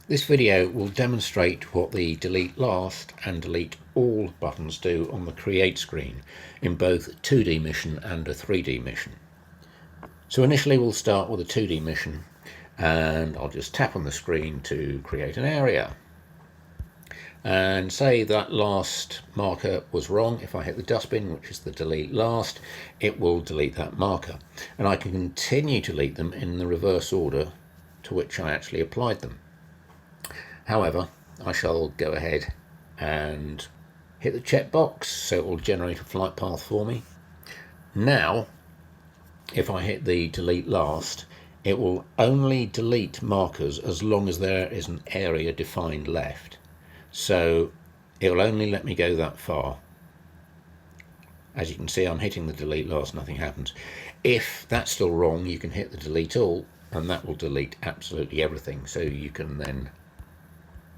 This video will demonstrate what the delete last and delete all buttons do on the create screen in both a 2D mission and a 3D mission. So initially we'll start with a 2D mission, and I'll just tap on the screen to create an area. And say that last marker was wrong. If I hit the dustbin, which is the delete last, it will delete that marker. And I can continue to delete them in the reverse order to which I actually applied them. However, I shall go ahead and hit the checkbox, so it will generate a flight path for me. Now, if I hit the delete last, it will only delete markers as long as there is an area defined left. So it will only let me go that far. As you can see, I'm hitting the delete last, nothing happens. If that's still wrong, you can hit the delete all, and that will delete absolutely everything. So you can then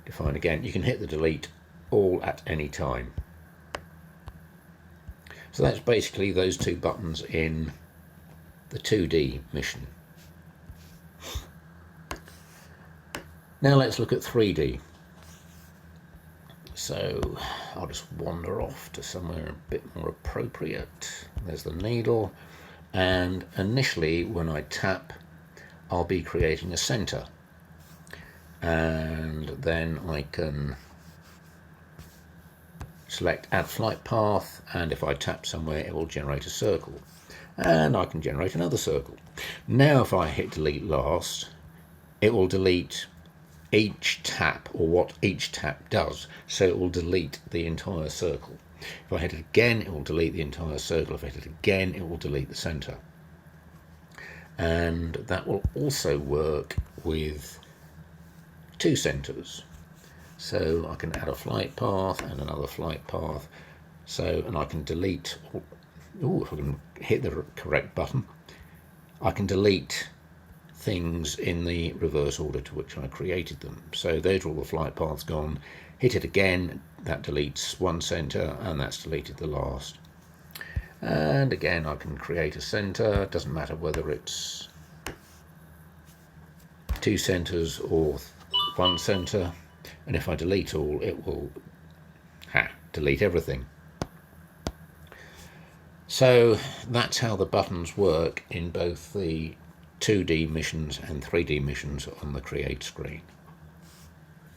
define again. You can hit the delete all at any time. So that's basically those two buttons in the 2D mission. Now let's look at 3D. So I'll just wander off to somewhere a bit more appropriate. There's the needle, and initially when I tap, I'll be creating a center, and then I can select add flight path, and if I tap somewhere it will generate a circle, and I can generate another circle. Now if I hit delete last, it will delete each tap, or what each tap does, so it will delete the entire circle. If I hit it again, it will delete the entire circle. If I hit it again, it will delete the center. And that will also work with two centers. So I can add a flight path and another flight path. So, and I can delete, if I can hit the correct button, I can delete things in the reverse order to which I created them. So those are all the flight paths gone. Hit it again, that deletes one center, and that's deleted the last. And again, I can create a center. It doesn't matter whether it's two centers or one center. And if I delete all, it will delete everything. So that's how the buttons work in both the 2D missions and 3D missions on the create screen.